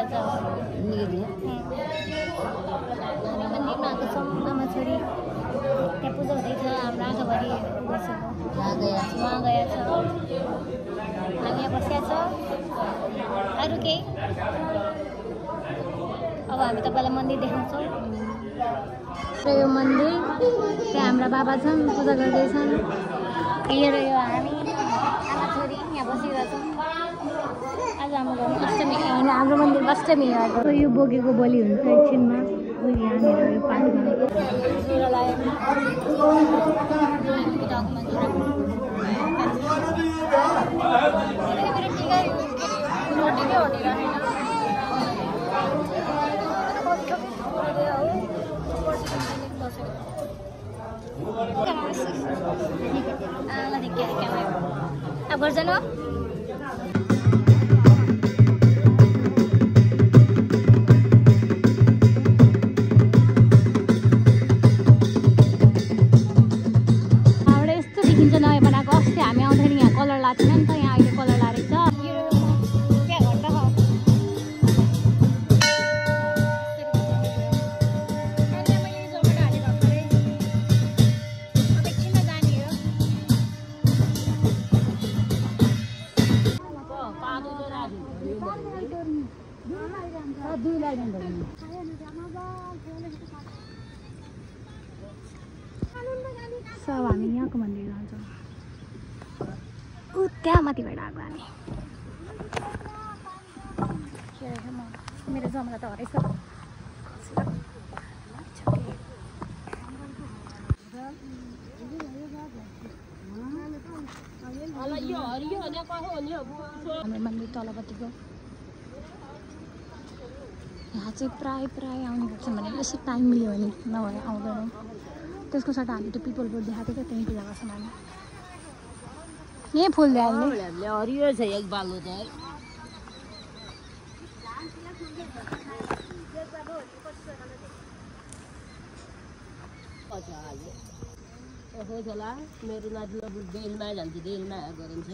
गर्छ मन्दिरमा आएको छौँ आमा छोरी त्यहाँ पूजा हुँदैछ हाम्रो आँखाभरि उहाँ गएछ हामी यहाँ बसिया छौँ अरू केही अब हामी तपाईँलाई मन्दिर देखाउँछौँ यो मन्दिर त्यहाँ हाम्रा बाबा छन् पूजा गर्दैछन् यो हामी आमा छोरी यहाँ बसिरहेछौँ आज हाम्रो घरमा अष्टमी होइन हाम्रो मन्दिरमा अष्टमी हो यो बोकेको बलि हुन्छ एकछिनमा यहाँनिर यो पानीमा अब गर्छन् हो यस्तो देखिन्छ नयाँ बनाएको अस्ति हामी आउँदाखेरि यहाँ कलर लाएको थिएन नि त यहाँ अहिले कलर लाएको छ सब हामी यहाँको मन्दिर जान्छौँ त्यहाँ माथिबाट आएको हामी मेरो जमरा त हरेछ हाम्रो मन्दिर तलपट्टिको यहाँ चाहिँ प्राय आउने गर्छन् भने यसो टाइम मिल्यो भने नभए आउँदैनौँ त्यसको सट्टा हामी त्यो पिपल बोर्ड देखाएको थियो त्यहीँ पूजा गर्छौँ हामी यहीँ फुल दिइहाल्ने हरियो छ एक बालो त मेरो नातिले बेलमा जान्छ बेलमा गरिन्छ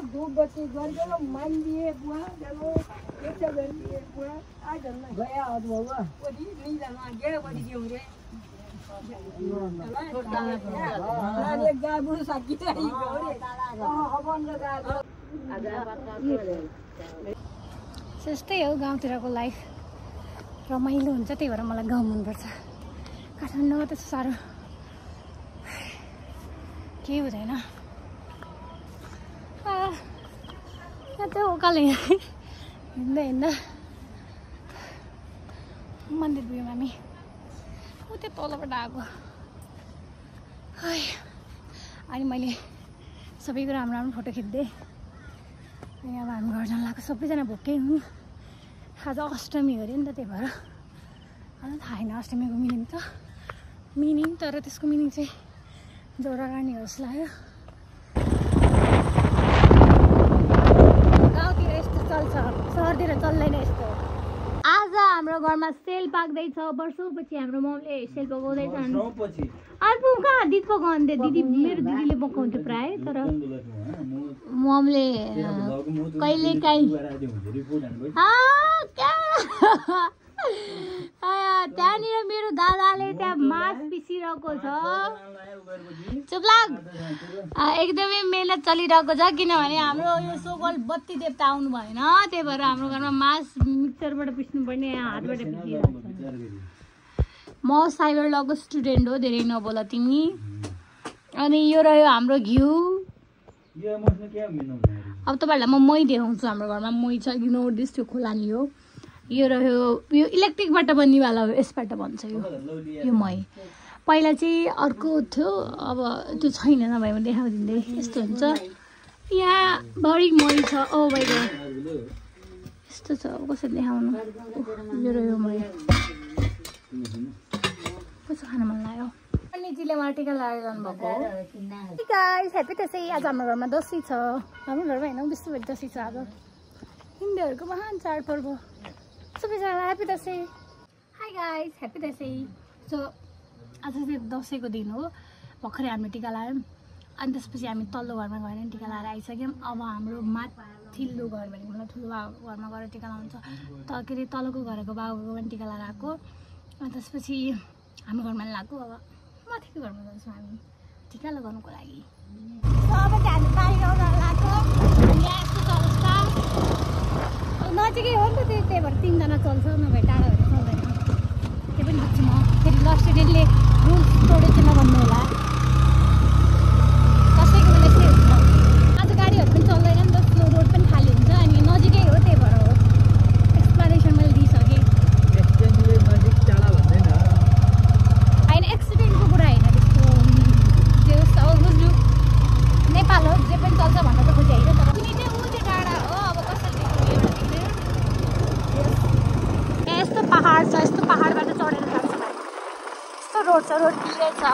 धूप बत्ती गरिदियो मानिदिए बुवा जब एक गरिदिए बुवा आज गया बाबा वही नहीं जाना गया वही क्यों रे एक गाबु साकी आई गरे हवन लगा त्यस्तै हो गाउँतिरको लाइफ रमाइलो हुन्छ त्यही भएर मलाई गाउँ मनपर्छ काठमाडौँमा त्यस्तो साह्रो केही हुँदैन यहाँ त उकालो हिँड्दा मन्दिर पुग्यौँ हामी ऊ त्यो तलबाट आएको अनि मैले सबैको राम्रो राम्रो फोटो खिच्दै अनि अब हामी घर जान लाग्यो सबैजना भोकै हुन् आज अष्टमी अरे नि त त्यही भएर अन्त थाहा छैन अष्टमीको मिनिङ तर त्यसको मिनिङ चाहिँ जरा रानी हो जस्तो लाग्यो गाउँतिर यस्तो चल्छ सहरतिर चल्दैन यस्तो आज हाम्रो घरमा सेल पाक्दैछ वर्षौपछि हाम्रो ममले सेल पकाउँदैछन् अर्को कहाँ दिदी पकाउँथे दिदी मेरो दिदीले पकाउँथ्यो प्राय तर ममले कहिलेकाहीँ त्यहाँनिर मेरो दादाले त्यहाँ मास पिसिरहेको छ चुपलाग एकदमै मेहनत चलिरहेको छ किनभने हाम्रो यो सोकल बत्ती देवता आउनु भएन त्यही भएर हाम्रो घरमा मास मिक्सरबाट पिस्नु पर्ने हातबाट पिसिरहेको छ म साइबर लको स्टुडेन्ट हो, धेरै नबोल तिमी। अनि यो रह्यो हाम्रो घिउ। अब तपाईँहरूलाई म मही देखाउँछु। हाम्रो घरमा मही छ, इग्नोर दिस, त्यो खोलानी हो। यो रह्यो, यो इलेक्ट्रिकबाट बन्नेवाला हो, यसबाट बन्छ यो मही। पहिला चाहिँ अर्को थियो, अब त्यो छैन, नभए म देखाउँदिँदै। यस्तो हुन्छ, यहाँ बढी मही छ। ओ भाइ यस्तो छ, कसरी देखाउनु। यो रह्यो मही, कस्तो खान मन लाग्यो। निजीले मलाई टिका लगाएर जानुभएको हो। Guys happy Dashain. आज हाम्रो घरमा दसैँ छ। हाम्रो घरमा होइन, विश्वभरि दसैँ छ आज। हिन्दूहरूको महान चाडपर्व। सबैजनालाई happy Dashain. High guys happy Dashain. So आज चाहिँ दसैँको दिन हो। भर्खरै हामीले टिका लगायौँ अनि त्यसपछि हामी तल्लो घरमा गएर टिका लगाएर आइसक्यौँ। अब हाम्रो माथिल्लो घर भनेको मतलब ठुलो बाबुको घरमा गएर टिका लगाउँछ। के अरे तलको घरको बाबुको पनि टिका लगाएर आएको। अनि त्यसपछि हाम्रो घरमा लाग्यो। अब माथिको घरमा जान्छौँ हामी टिका लगाउनुको लागि। अब चाहिँ हामी बाहिर लगाएको। यहाँ यस्तो चल्छ, नजिकै हो नि त, त्यही भएर 3 जना चल्छ, नभए टाढा भएर चल्दैन। त्यो पनि बुझ्छु म। फेरि ल स्टुडेन्टले रुल्स तोडेको नभन्नु होला। कसैको बेला यस्तै हुन्छ। आज गाडीहरू पनि चल्दैन नि त, स्लो रोड पनि खाली हुन्छ। अनि नजिकै हो, त्यही भएर हो। एक्सप्लेनेसन मैले दिइसकेँ। होइन एक्सिडेन्टको कुरा होइन, त्यस्तो जे होस् अब बुझ्नु। नेपाल हो, जे पनि चल्छ भन्न त खोजेँ होइन, तर कुनै चाहिँ ऊ चाहिँ टाढा हो। अब कसरी यस्तो पहाड छ, यस्तो पहाडबाट चढेर जान्छ। यस्तो रोड छ, रोड क्लियर छ।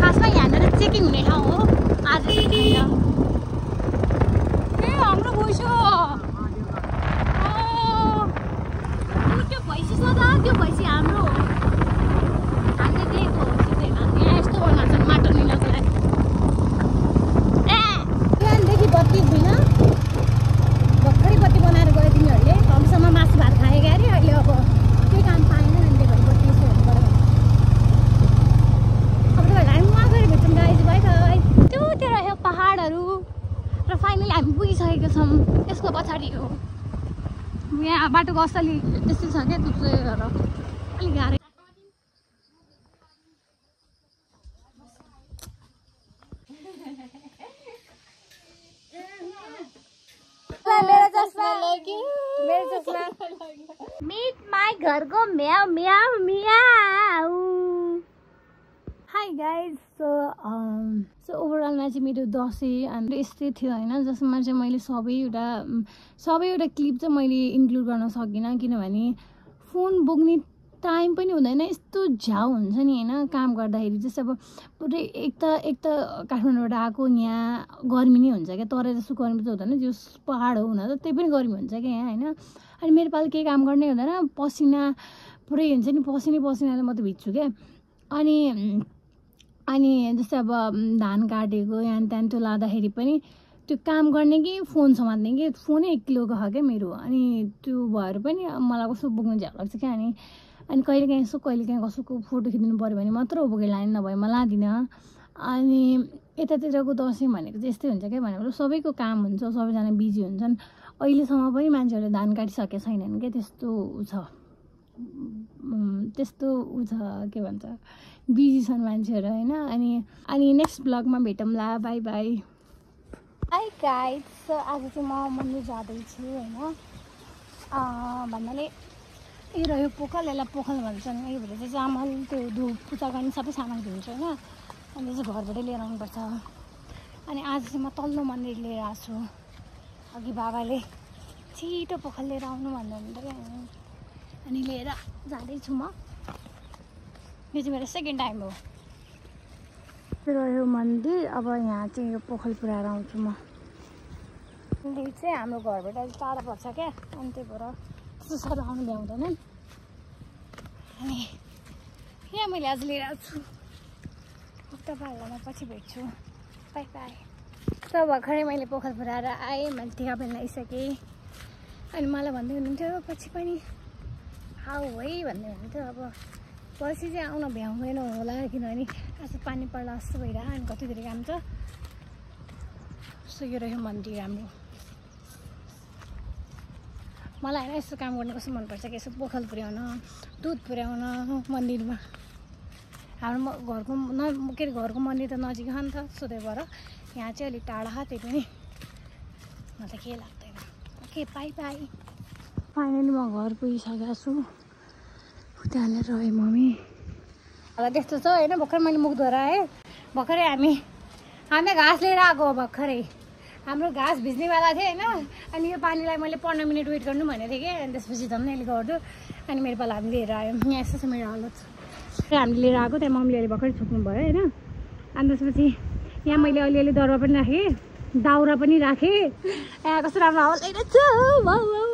खासमा यहाँनिर चेकिङ हुने ठाउँ हो, आज होइन। ए हाम्रो भैँसी हो, त्यो भैँसी छ त, त्यो भैँसी हाम्रो हो। हामीले दिएको सिधैमा यहाँ यस्तो बनाएको छ माटो लिनको लागि। बिहानदेखि बत्ती छैन, भर्खरै बत्ती बनाएर गयो तिमीहरूले। हमसँग मासु भात खाएका अरे, अहिले अब केही काम पाएन अनि त्यही भएर बत्ती यसो हुनु पऱ्यो। अब तपाईँहरूलाई हामी उहाँ गएर भेट्छौँ गाइज, बाई बाई। त्यो रह्यो पहाडहरू र फाइनली हामी पुगिसकेका छौँ। यसको पछाडि हो, यहाँ बाटोको असली त्यस्तै छ क्या, त्यस्तो गरेर अलिक गाह्रो। मेरो चस्मा मिट माई घरको म्याउ म्याउ म्याउ। Hi guys. सो ओभरअलमा चाहिँ मेरो दसैँ अनि यस्तै थियो होइन, जसमा चाहिँ मैले सबैवटा क्लिप चाहिँ मैले इन्क्लुड गर्न सकिनँ, किनभने फोन बोक्ने टाइम पनि हुँदैन। यस्तो झ्याउ हुन्छ नि होइन काम गर्दाखेरि। जस्तै अब पुरै एक त काठमाडौँबाट आएको, यहाँ गर्मी नै हुन्छ क्या, तर जस्तो गर्मी चाहिँ हुँदैन, जो पहाड हो हुन त त्यही पनि गर्मी हुन्छ क्या यहाँ होइन। अनि मेरो पालि केही काम गर्नै हुँदैन, पसिना पुरै हुन्छ नि, पसिनाले म त भिज्छु क्या। अनि जस्तै अब धान काटेको यहाँ त्यहाँ त्यो लाँदाखेरि पनि त्यो काम गर्ने कि फोन समात्ने कि, फोनै 1 किलोको छ क्या मेरो। अनि त्यो भएर पनि मलाई कस्तो बोक्नु झ्याउ लाग्छ क्या। अनि कहिलेकाहीँ कसैको फोटो खिच्नु पऱ्यो भने मात्र बोकेर लाने, नभए म लाँदिनँ। अनि यतातिरको दसैँ भनेको चाहिँ यस्तै हुन्छ क्या, भनेको सबैको काम हुन्छ, सबैजना बिजी हुन्छन्। अहिलेसम्म पनि मान्छेहरूले धान काटिसकेका छैनन् क्या, त्यस्तो छ के भन्छ, बिजी छन् मान्छेहरू होइन। अनि नेक्स्ट ब्लगमा भेटौँला, bye bye. Hi guys. So आज चाहिँ म मन्दिर जाँदैछु होइन। भन्नाले यो रह्यो पोखल, यसलाई पोखल भन्छन्। यो भएर चाहिँ चामल, त्यो धुप पूजा गर्ने सबै सामान हुन्छ होइन। अनि चाहिँ घरबाटै लिएर आउनुपर्छ। अनि आज चाहिँ म तल्लो मन्दिर लिएर आएको छु। अघि बाबाले छिटो पोखल लिएर आउनु भन्नुहुन्थ्यो क्या, अनि लिएर जाँदैछु म। यो चाहिँ मेरो सेकेन्ड टाइम हो। रह्यो मन्दिर। अब यहाँ चाहिँ यो पोखल पुऱ्याएर आउँछु म। मन्दिर चाहिँ हाम्रो घरबाट टाढा पर्छ क्या, अनि त्यही भएर त्यस्तो साह्रो आउनु भ्याउँदैन। अनि यहाँ मैले आज लिएर आएको छु। तपाईँहरूलाई म पछि भेट्छु, बाई बाई। त भर्खरै मैले पोखल पुऱ्याएर आएँ, मैले टिका पनि लगाइसकेँ। अनि मलाई भन्दै हुनुहुन्थ्यो पछि पनि आऊ है भन्दै हुनुहुन्थ्यो। अब पछि चाहिँ आउन भ्याउँदैन होला, किनभने आज पानी पर्ला जस्तो भइरहेको, अनि कति धेरै काम छ। सो यो रह्यो मन्दिर हाम्रो। मलाई होइन यस्तो काम गर्नु कस्तो मनपर्छ कि यसो पोखल पुर्याउन दुध पुर्याउन मन्दिरमा हाम्रो घरको के अरे घरको मन्दिर त नजिक छ नि त सो त्यही भएर यहाँ चाहिँ अलिक टाढा छ त्यही पनि मलाई त केही लाग्दैन ओके बाई बाई फाइनली म घर पुगिसकेको छु त्यहाँनिर रह्यो मम्मी अब त्यस्तो छ होइन भर्खर मैले मुख धोराएँ भर्खरै हामी घाँस लिएर आएको हो भर्खरै हाम्रो घाँस भिज्नेवाला थियो होइन अनि यो पानीलाई मैले 15 मिनट वेट गर्नु भनेको थिएँ कि अनि त्यसपछि झन् अहिले गर्छु अनि मेरो पाला हामी लिएर आयौँ यहाँ यस्तो छ मेरो हालत हामीले लिएर आएको त्यहाँ मम्मीले अहिले भर्खरै छुट्नु भयो होइन अनि त्यसपछि यहाँ मैले अलिअलि दरुवा पनि राखेँ दाउरा पनि राखेँ यहाँ कस्तो राम्रो हावा लगाइरहेछ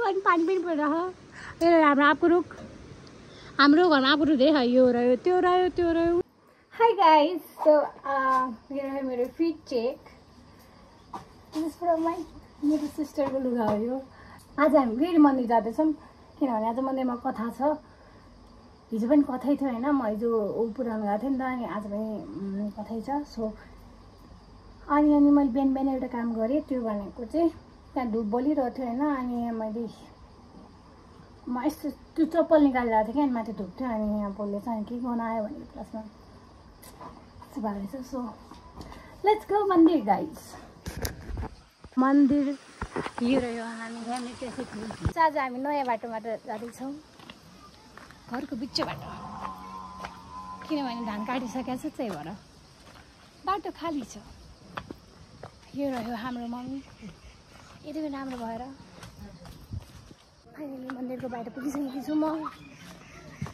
अनि पानी पनि परिरहेछ यो हाम्रो आँपको हाम्रो घरमा आँपको रुख यो रह्यो त्यो रह्यो त्यो रह्यो हाई गाइज सो यो मेरो फिट चेक मेरो सिस्टरको लुगा हो यो आज हामी फेरि मन्दिर जाँदैछौँ किनभने आज मन्दिरमा कथा छ हिजो पनि कथै थियो होइन म हिजो पुऱ्याउनु गएको थिएँ नि त अनि आज पनि कथै छ सो अनि मैले बिहान बिहान एउटा काम गरेँ त्यो भनेको चाहिँ त्यहाँ धुप बलिरहेको थियो होइन अनि मैले म यस्तो त्यो चप्पल निकालिरहेको थिएँ कि अनि माथि धुप थियो अनि यहाँ बोल्दैछ अनि के गर्न आयो भने प्लसमा यस्तो भएको रहेछ सो लेट्स गो मन्दिर गाइज मन्दिर यो रह्यो हामी त्यसै थियौँ आज हामी नयाँ बाटोबाट जाँदैछौँ घरको बिच बाटो किनभने धान काटिसकेको छ त्यही भएर बाटो खाली छ यो रह्यो हाम्रो मम्मी यति पनि राम्रो भएर फाइनली मन्दिरको बाटो पुगिसकेकी छु म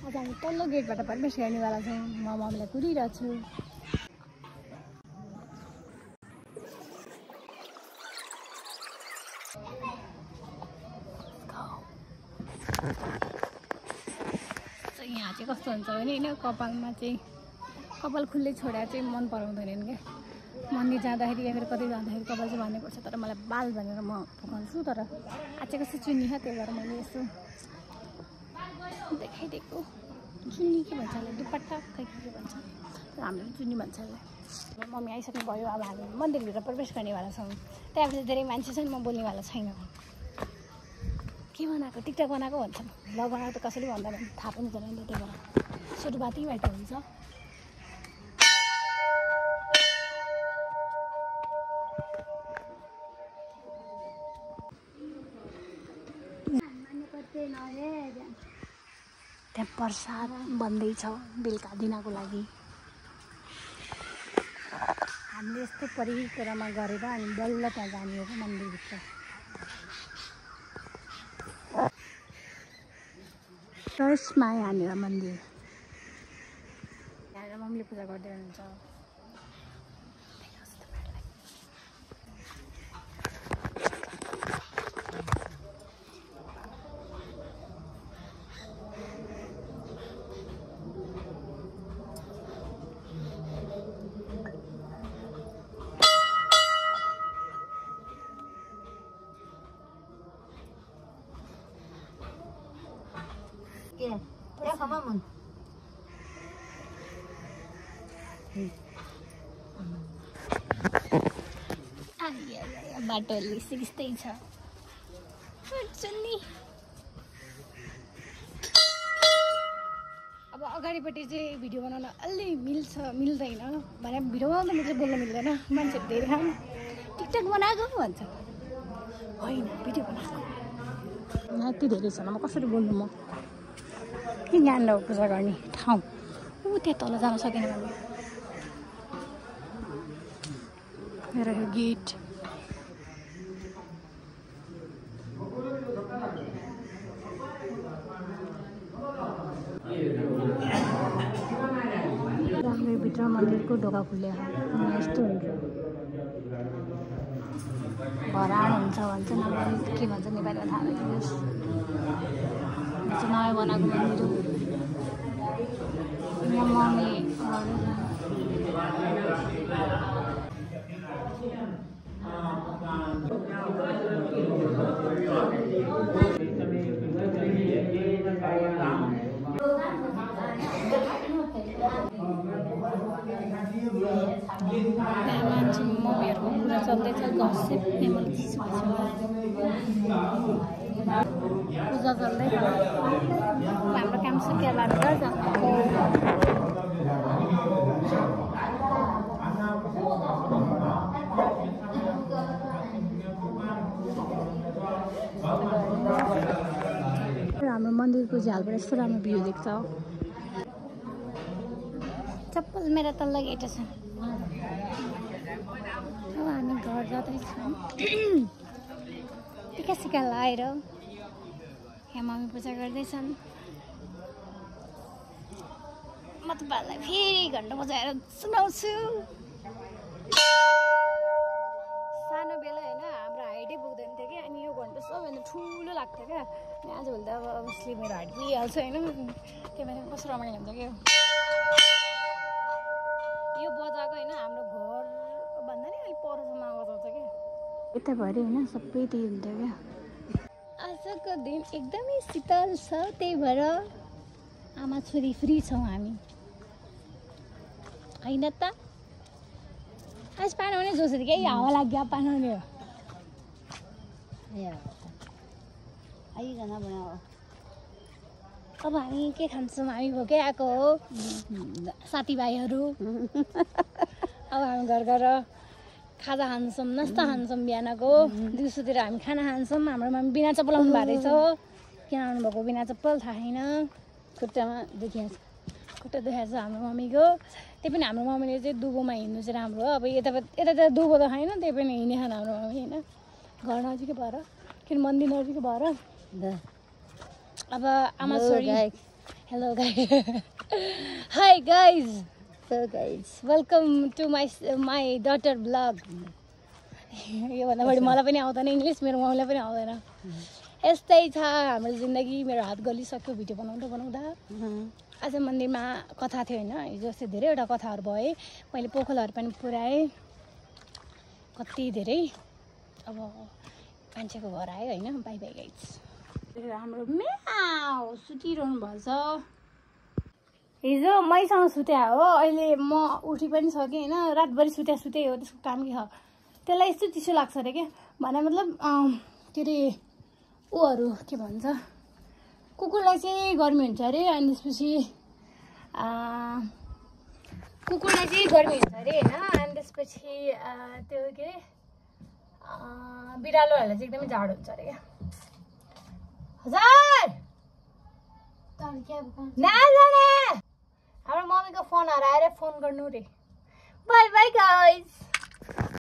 आज हामी तल्लो गेटबाट प्रवेश गर्नेवाला छौँ म मम्मीलाई कुदिरहेको छु यहाँ चाहिँ कस्तो हुन्छ भने होइन कपालमा चाहिँ कपाल खुल्लै छोडेर चाहिँ मन पराउँदैनन् क्या मन्दिर जाँदाखेरि या फेरि कतै जाँदाखेरि कपाल चाहिँ भन्नुपर्छ तर मलाई बाल भनेर म फुकाउँछु तर आज चाहिँ कस्तो चुन्नी छ त्यही भएर मैले यसो देखाइदिएको चुन्नी के भन्छ होला दुपट्टा खै के भन्छ हामीले चुन्नी भन्छ होला मम्मी आइसक्नु भयो अब हामी मन्दिरभित्र प्रवेश गर्नेवाला छौँ त्यहाँपछि धेरै मान्छे छन् म बोल्नेवाला छैन के बनाएको टिकटक बनाएको भन्छन् भ्लग बनाएको त कसैले भन्दैन थाहा पनि छैन नि त त्यही भएर सुरुवात यहीँबाट हुन्छ त्यहाँ प्रसाद बन्दैछ बेलुका दिनको लागि हामीले यस्तो परिक्रमा गरेर अनि बल्ल त्यहाँ जाने हो मन्दिरभित्र फर्स्टमा यहाँनिर मन्दिर यहाँनिर मम्मीले पूजा गर्दै हुनुहुन्छ बाटो सिक्स्तै छ अब अगाडिपट्टि चाहिँ भिडियो बनाउन अलि मिल्दैन भने भिडियो बनाउँदा चाहिँ बोल्न मिल्दैन मान्छेहरू धेरै खानु टिकटक बनाएको भन्छ होइन भिडियो बनाएको यति धेरै छ म कसरी बोल्नु म के ज्ञान पूजा गर्ने ठाउँ त्यहाँ तल जान सकेन भने मेरो गेट भित्र मन्दिरको ढोका खुल्यो यस्तो हुन्छ भराड हुन्छ भन्छ नेपाली के भन्छ नेपालीमा थाहा भइदिनुहोस् नयाँ बनाएको मन्दिर हो यहाँ मम्मी मम्मीहरूको कुरा चल्दैछ गसिप पूजा चल्दै हाम्रो काम सकिया लाग्छ हाम्रो मन्दिरको झ्यालबाट यस्तो राम्रो भ्यू देख्छ चप्पल मेरा तल्ला गेटा छ अब हामी घर जाँदैछौँ टिका सिका लगाएर यहाँ मम्मी पूजा गर्दैछन् म तपाईँहरूलाई फेरि घन्टा बजाएर सुनाउँछु सानो बेला होइन हाम्रो हाइटै पुग्दैन थियो कि अनि यो घन्टा सबैभन्दा ठुलो लाग्थ्यो क्या अनि आजभोलि त अब अभियसली मेरो हाइट पुगिहाल्छ होइन त्यही भएर कस्तो रमाइलो हुन्छ क्या यो बजाएको होइन हाम्रो घर भन्दा नि अलिक परसम्म बजाउँछ क्या यताभरि होइन सबै त्यही हुन्छ क्या आजको दिन एकदमै शीतल छ त्यही भएर आमा छोरी फ्री छौँ हामी होइन त आज पानाउने जोसरी केही हावा लाग्यो पानाउने हो अब हामी के खान्छौँ हामी भोकै आएको हो साथीभाइहरू अब हामी घर गएर खाजा खान्छौँ नास्ता खान्छौँ बिहानको दिउँसोतिर हामी खाना खान्छौँ हाम्रो मम्मी बिना चप्पल आउनु भएको रहेछ किन आउनुभएको बिना चप्पल थाहा छैन खुट्टामा दुखिएको छ खुट्टा दुखेको छ हाम्रो मम्मीको त्यही पनि हाम्रो मम्मीले चाहिँ दुबोमा हिँड्नु चाहिँ राम्रो हो अब यता दुबो त छैन त्यही पनि हिँड्ने खान हाम्रो मम्मी होइन घर नजिकै भएर किन मन्दिर नजिकै भएर अब आमा छोरी hello guys hi guys welcome to my daughter blog योभन्दा बढी मलाई पनि आउँदैन इङ्ग्लिस मेरो मम्मीलाई पनि आउँदैन यस्तै छ हाम्रो जिन्दगी मेरो हात गलिसक्यो भिडियो बनाउँदा आज मन्दिरमा कथा थियो होइन हिजो अस्ति धेरैवटा कथाहरू भए मैले पोखलहरू पनि पुऱ्याएँ कति धेरै अब मान्छेको घर आयो होइन बाई बाई गाइज हाम्रो म्याउ सुतिरहनु भएछ हिजो मैसँग सुत्या हो अहिले म उठी पनि सकेँ होइन रातभरि सुते हो त्यसको काम के हो त्यसलाई यस्तो चिसो लाग्छ अरे क्या भने मतलब के अरे ऊहरू के भन्छ कुकुरलाई चाहिँ गर्मी हुन्छ अरे अनि त्यसपछि कुकुरलाई चाहिँ गर्मी हुन्छ अरे होइन अनि त्यसपछि त्यो के अरे बिरालोहरूलाई चाहिँ एकदमै जाडो हुन्छ अरे क्या हजार नजाने हाम्रो मम्मीको फोन हराएर फोन गर्नु रे बाई बाई गाइज